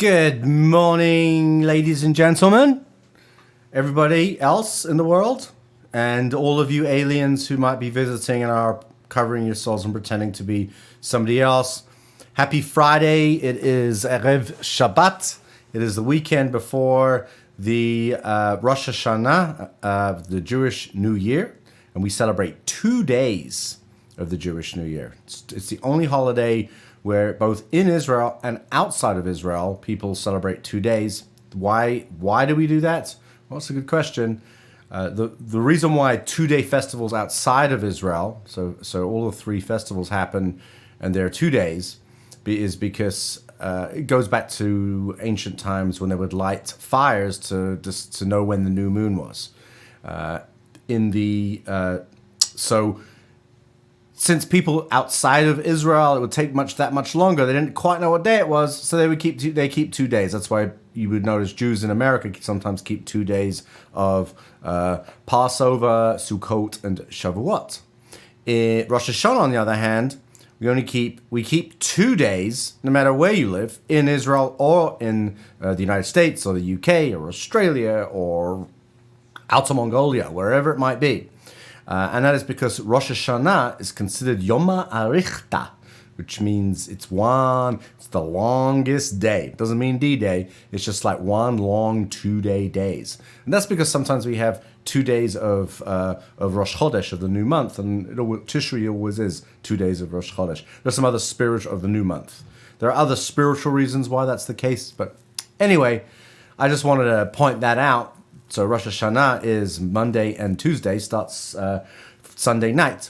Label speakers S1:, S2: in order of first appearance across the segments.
S1: Good morning, ladies and gentlemen, everybody else in the world, and all of you aliens who might be visiting and are covering yourselves and pretending to be somebody else. Happy Friday. It is Erev Shabbat. It is the weekend before the Rosh Hashanah, the Jewish New Year, and we celebrate 2 days of the Jewish New Year. It's the only holiday where both in Israel and outside of Israel, people celebrate 2 days. Why do we do that? Well, it's a good question. The reason why 2-day festivals outside of Israel, so all the 3 festivals happen and they're 2 days, is because it goes back to ancient times when they would light fires to know when the new moon was. Since people outside of Israel, it would take that much longer. They didn't quite know what day it was, so they keep 2 days. That's why you would notice Jews in America sometimes keep 2 days of Passover, Sukkot, and Shavuot. Rosh Hashanah, on the other hand, we keep 2 days, no matter where you live, in Israel or in the United States or the UK or Australia or Outer Mongolia, wherever it might be. And that is because Rosh Hashanah is considered Yom HaArichta, which means it's the longest day. It doesn't mean D-Day. It's just like one long 2-day days. And that's because sometimes we have 2 days of Rosh Chodesh, of the new month, and Tishri always is 2 days of Rosh Chodesh. There's some other spiritual of the new month. There are other spiritual reasons why that's the case, but anyway, I just wanted to point that out. So Rosh Hashanah is Monday and Tuesday, starts Sunday night.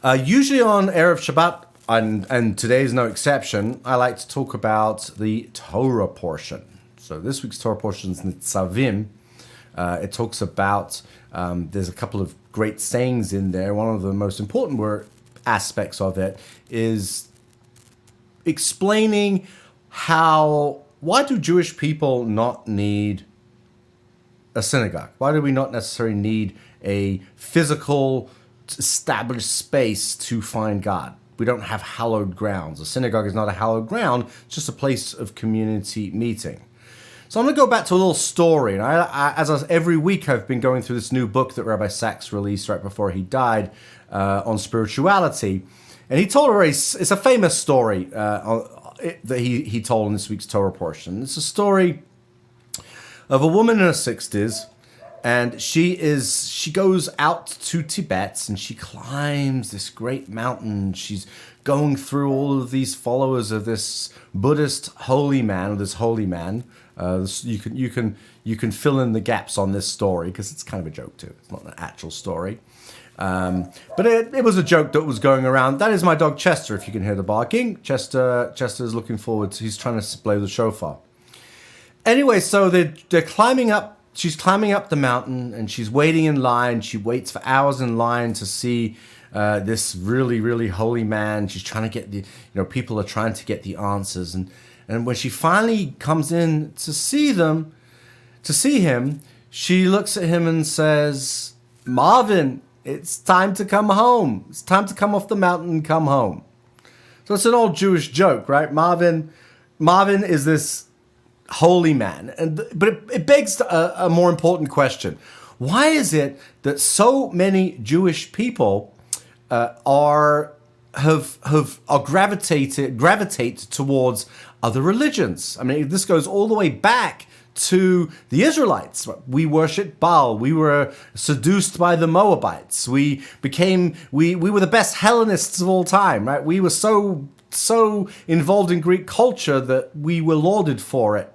S1: Usually on Erev Shabbat, and today is no exception, I like to talk about the Torah portion. So this week's Torah portion is Nitzavim. It talks about, there's a couple of great sayings in there. One of the most important aspects of it is explaining why do Jewish people not need a synagogue? Why do we not necessarily need a physical established space to find God? We don't have hallowed grounds. A synagogue is not a hallowed ground. It's just a place of community meeting. So I'm going to go back to a little story. And every week I've been going through this new book that Rabbi Sachs released right before he died on spirituality. And he told it's a famous story that he told in this week's Torah portion. It's a story of a woman in her 60s, and she goes out to Tibet and she climbs this great mountain. She's going through all of these followers of this Buddhist holy man, or this holy man. You can fill in the gaps on this story because it's kind of a joke too. It's not an actual story, but it was a joke that was going around. That is my dog Chester. If you can hear the barking, Chester is looking forward to. He's trying to blow the shofar. Anyway, so they're climbing up. She's climbing up the mountain, and she's waiting in line. She waits for hours in line to see this really, really holy man. She's trying to get people are trying to get the answers. And when she finally comes in to see him, she looks at him and says, "Marvin, it's time to come home. It's time to come off the mountain and come home." So it's an old Jewish joke, right? Marvin is this holy man, but it begs a more important question. Why is it that so many Jewish people gravitate towards other religions? I mean, this goes all the way back to the Israelites. We worshiped Baal. We were seduced by the Moabites. We were the best Hellenists of all time, right? We were so involved in Greek culture that we were lauded for it.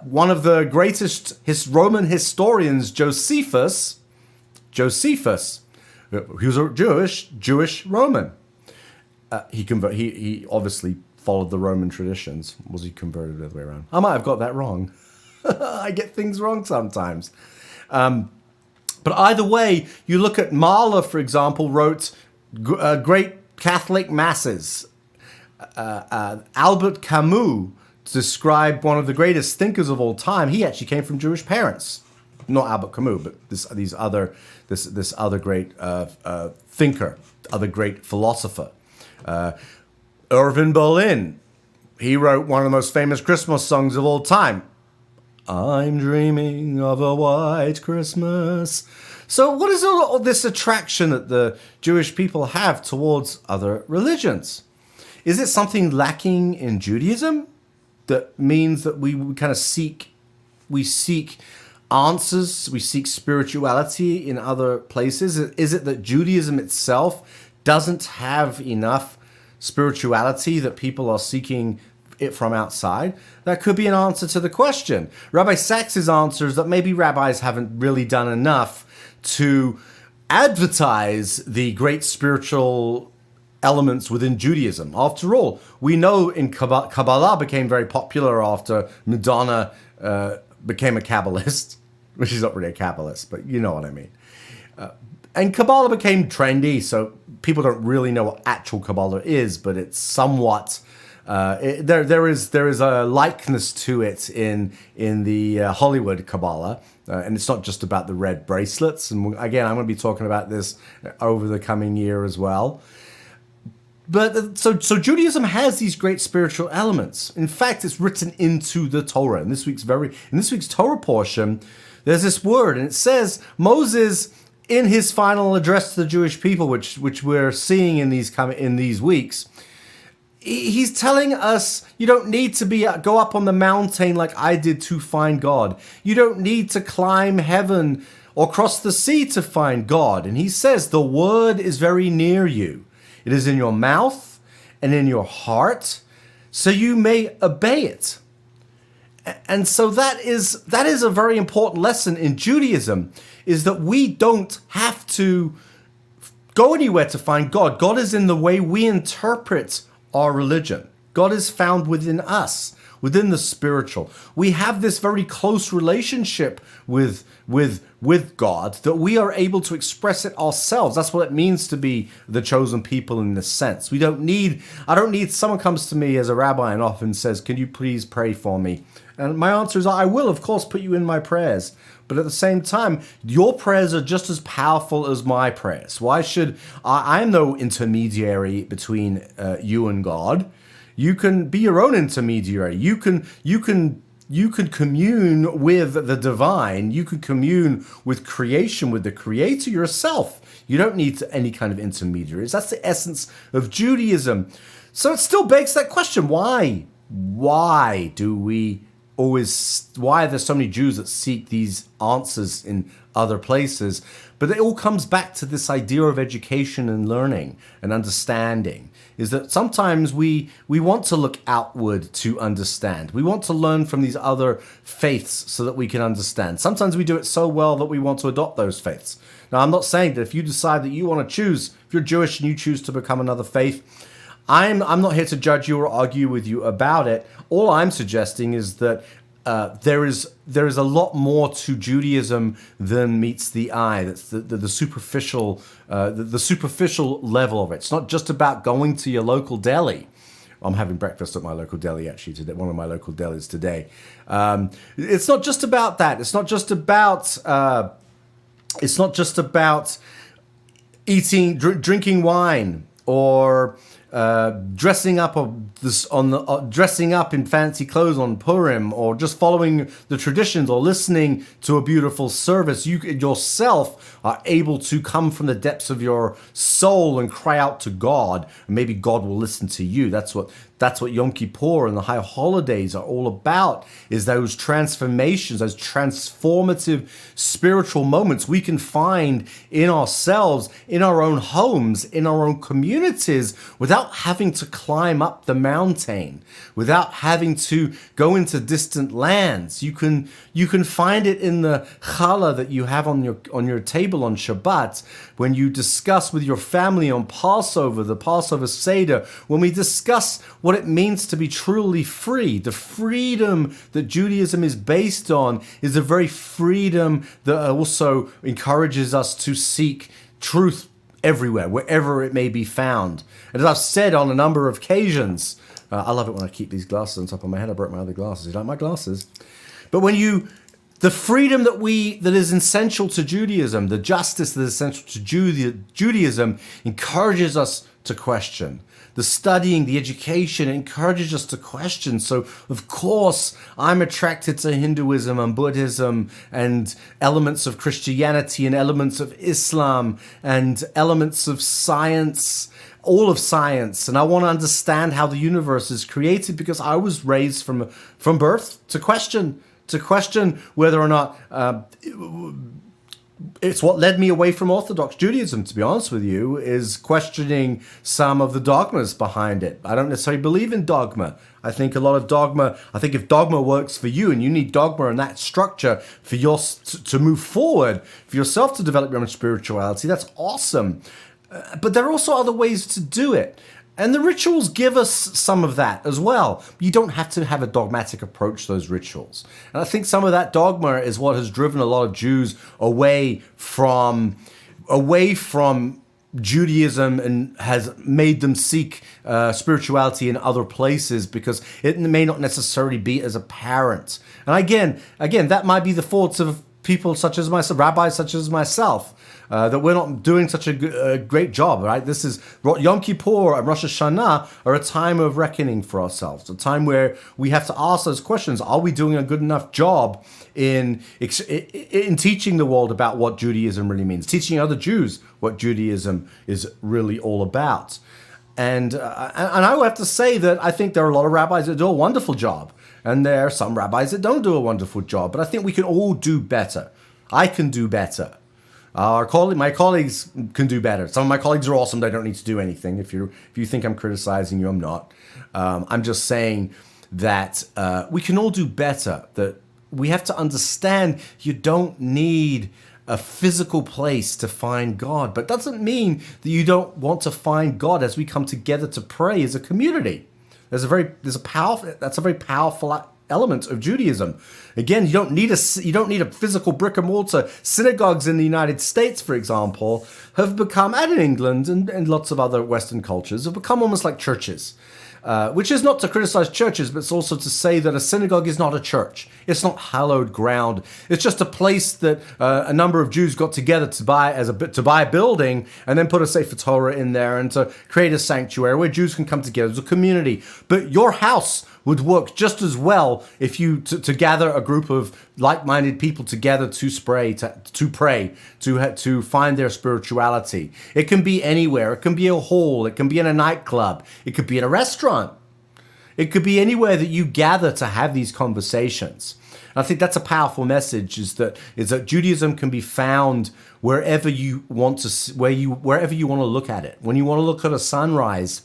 S1: One of the greatest Roman historians, Josephus, he was a Jewish Roman. He obviously followed the Roman traditions. Was he converted the other way around? I might have got that wrong. I get things wrong sometimes. But either way, you look at Mahler, for example, wrote great Catholic masses. Albert Camus described one of the greatest thinkers of all time. He actually came from Jewish parents. Not Albert Camus, but this other great thinker, other great philosopher. Irving Berlin, He wrote one of the most famous Christmas songs of all time. I'm dreaming of a white Christmas. So what is all this attraction that the Jewish people have towards other religions? Is it something lacking in Judaism that means that we kind of seek answers, we seek spirituality in other places? Is it that Judaism itself doesn't have enough spirituality that people are seeking it from outside? That could be an answer to the question. Rabbi Sachs's answer is that maybe rabbis haven't really done enough to advertise the great spiritual elements within Judaism. After all, we know in Kabbalah became very popular after Madonna became a Kabbalist, which is not really a Kabbalist, but you know what I mean. And Kabbalah became trendy, so people don't really know what actual Kabbalah is, but it's somewhat there is a likeness to it in the Hollywood Kabbalah, and it's not just about the red bracelets. And again, I'm going to be talking about this over the coming year as well. But so Judaism has these great spiritual elements. In fact, it's written into the Torah. In this week's Torah portion, there's this word, and it says Moses, in his final address to the Jewish people, which we're seeing in these weeks, he's telling us you don't need to go up on the mountain like I did to find God. You don't need to climb heaven or cross the sea to find God. And he says the word is very near you. It is in your mouth and in your heart, so you may obey it. And so that is a very important lesson in Judaism, is that we don't have to go anywhere to find God. God is in the way we interpret our religion. God is found within us, within the spiritual. We have this very close relationship with God, that we are able to express it ourselves. That's what it means to be the chosen people in this sense. I don't need, someone comes to me as a rabbi and often says, can you please pray for me? And my answer is, I will, of course, put you in my prayers. But at the same time, your prayers are just as powerful as my prayers. Why should I'm no intermediary between you and God. You can be your own intermediary. You can commune with the divine. You can commune with creation, with the creator yourself. You don't need any kind of intermediaries. That's the essence of Judaism. So it still begs that question. Why are there so many Jews that seek these answers in other places? But it all comes back to this idea of education and learning and understanding, is that sometimes we want to look outward to understand. We want to learn from these other faiths so that we can understand. Sometimes we do it so well that we want to adopt those faiths. Now, I'm not saying that if you decide that you want to choose, if you're Jewish and you choose to become another faith, I'm not here to judge you or argue with you about it. All I'm suggesting is that there is a lot more to Judaism than meets the eye. That's the superficial level of it. It's not just about going to your local deli. I'm having breakfast at my local deli actually today. One of my local delis today. It's not just about that. It's not just about eating, drinking wine, or dressing up dressing up in fancy clothes on Purim, or just following the traditions, or listening to a beautiful service. You yourself are able to come from the depths of your soul and cry out to God, and maybe God will listen to you. That's what Yom Kippur and the high holidays are all about, is those transformations, those transformative spiritual moments we can find in ourselves, in our own homes, in our own communities, without having to climb up the mountain, without having to go into distant lands. You can find it in the challah that you have on your table on Shabbat, when you discuss with your family on Passover, the Passover Seder, when we discuss what it means to be truly free. The freedom that Judaism is based on is the very freedom that also encourages us to seek truth everywhere, wherever it may be found. And as I've said on a number of occasions, I love it when I keep these glasses on top of my head. I broke my other glasses. You like my glasses? But the freedom that is essential to Judaism, the justice that is essential to Judaism, encourages us to question. the studying, the education, it encourages us to question. So, of course, I'm attracted to Hinduism and Buddhism and elements of Christianity and elements of Islam and elements of science, all of science. And I want to understand how the universe is created because I was raised from birth to question whether or not it's what led me away from Orthodox Judaism, to be honest with you, is questioning some of the dogmas behind it. I don't necessarily believe in dogma. I think a lot of dogma, I think if dogma works for you and you need dogma and that structure for to move forward, for yourself to develop your own spirituality, that's awesome. But there are also other ways to do it. And the rituals give us some of that as well. You don't have to have a dogmatic approach to those rituals. And I think some of that dogma is what has driven a lot of Jews away from Judaism and has made them seek spirituality in other places because it may not necessarily be as apparent. And again, that might be the faults of people such as myself, rabbis such as myself. That we're not doing such a great job, right? This is Yom Kippur and Rosh Hashanah are a time of reckoning for ourselves, a time where we have to ask those questions. Are we doing a good enough job in teaching the world about what Judaism really means, teaching other Jews what Judaism is really all about? And I would have to say that I think there are a lot of rabbis that do a wonderful job, and there are some rabbis that don't do a wonderful job, but I think we can all do better. I can do better. My colleagues can do better. Some of my colleagues are awesome. They don't need to do anything. If you think I'm criticizing you, I'm not. I'm just saying that we can all do better. That we have to understand you don't need a physical place to find God, but doesn't mean that you don't want to find God as we come together to pray as a community. That's a very powerful element of Judaism. Again, you don't need a physical brick and mortar. Synagogues in the United States, for example, have become, and in England and lots of other Western cultures, have become almost like churches. Which is not to criticize churches, but it's also to say that a synagogue is not a church. It's not hallowed ground. It's just a place that a number of Jews got together to buy a building and then put a Sefer Torah in there and to create a sanctuary where Jews can come together as a community. But your house would work just as well if you to gather a group of like-minded people together to pray, to find their spirituality. It can be anywhere. It can be a hall. It can be in a nightclub. It could be in a restaurant. It could be anywhere that you gather to have these conversations. And I think that's a powerful message: is that Judaism can be found wherever you want to look at it. When you want to look at a sunrise,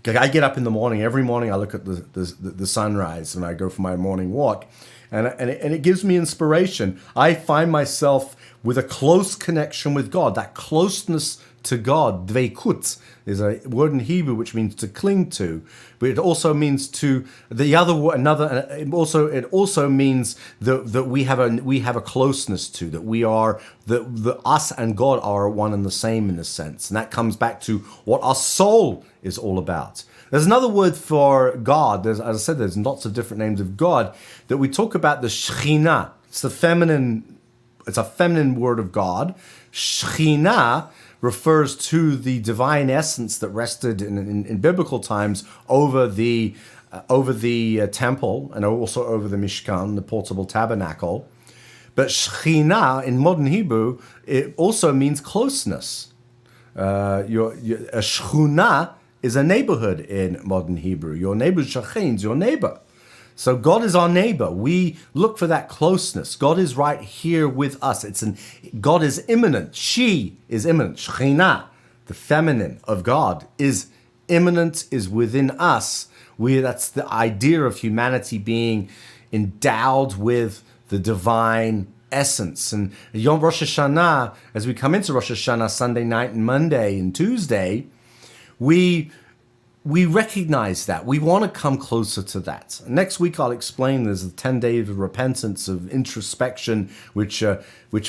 S1: I get up in the morning. Every morning I look at the sunrise when I go for my morning walk, and it gives me inspiration. I find myself with a close connection with God. That closeness to God, dveikut, is a word in Hebrew which means to cling to, but it also means to it also means that we have a closeness to, that we are that us and God are one and the same in a sense, and that comes back to what our soul is all about. There's another word for God. As I said, there's lots of different names of God that we talk about. The Shekhinah. It's a feminine word of God. Shekhinah refers to the divine essence that rested in biblical times over the temple and also over the Mishkan, the portable tabernacle. But Shekhinah in modern Hebrew, it also means closeness. A shchuna is a neighborhood in modern Hebrew. Your neighbor, shachin, is your neighbor. So God is our neighbor. We look for that closeness. God is right here with us. God is immanent. She is immanent. Shekhinah, the feminine of God, is immanent, is within us. That's the idea of humanity being endowed with the divine essence. And Yom Rosh Hashanah, as we come into Rosh Hashanah, Sunday night and Monday and Tuesday, we recognize that. We want to come closer to that. Next week, I'll explain there's a 10 days of repentance, of introspection, which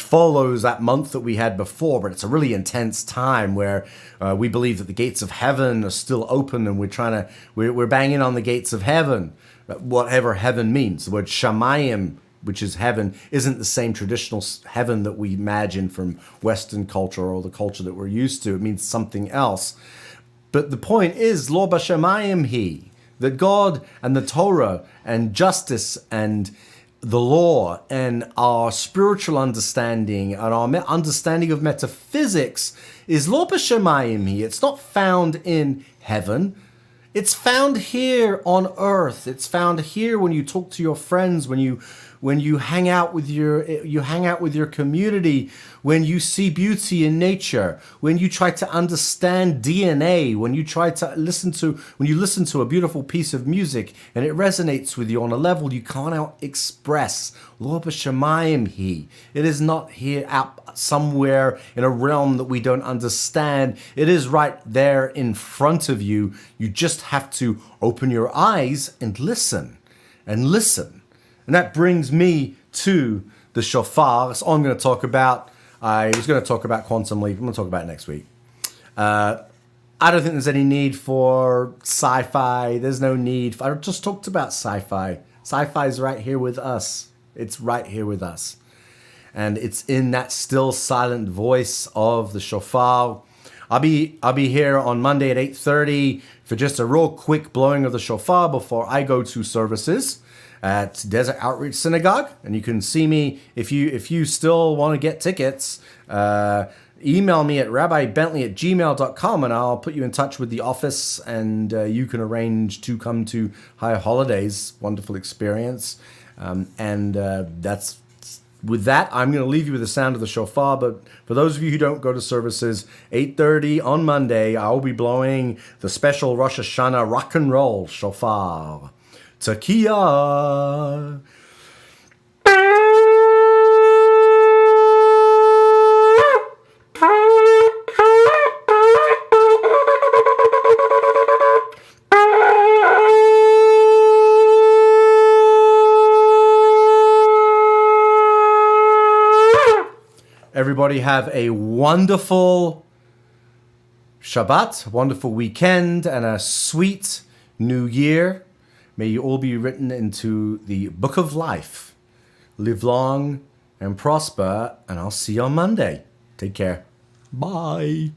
S1: follows that month that we had before. But it's a really intense time where we believe that the gates of heaven are still open, and we're banging on the gates of heaven, whatever heaven means. The word shamayim, which is heaven, isn't the same traditional heaven that we imagine from Western culture or the culture that we're used to. It means something else. But the point is, Lo b'shamayim he, that God and the Torah and justice and the law and our spiritual understanding and our understanding of metaphysics is Lo b'shamayim he. It's not found in heaven. It's found here on earth. It's found here when you talk to your friends, when you hang out with your community, when you see beauty in nature, when you try to understand DNA, when you listen to a beautiful piece of music and it resonates with you on a level you can't express. Lo b'shamayim he. It is not here out somewhere in a realm that we don't understand. It is right there in front of you. You just have to open your eyes and listen and listen. And that brings me to the shofar. That's all I'm going to talk about. I was going to talk about quantum leap. I'm going to talk about it next week. I don't think there's any need for sci-fi. There's no need. I just talked about sci-fi. Sci-fi is right here with us. It's right here with us. And it's in that still silent voice of the shofar. I'll be here on Monday at 8:30 for just a real quick blowing of the shofar before I go to services at Desert Outreach Synagogue, and you can see me if you still want to get tickets. Email me at rabbibentley@gmail.com, and I'll put you in touch with the office, and you can arrange to come to High Holidays. Wonderful experience, that's. With that, I'm going to leave you with the sound of the shofar. But for those of you who don't go to services, 8:30 on Monday, I'll be blowing the special Rosh Hashanah rock and roll shofar. Takiya. Everybody have a wonderful Shabbat, wonderful weekend, and a sweet new year. May you all be written into the book of life. Live long and prosper, and I'll see you on Monday. Take care. Bye.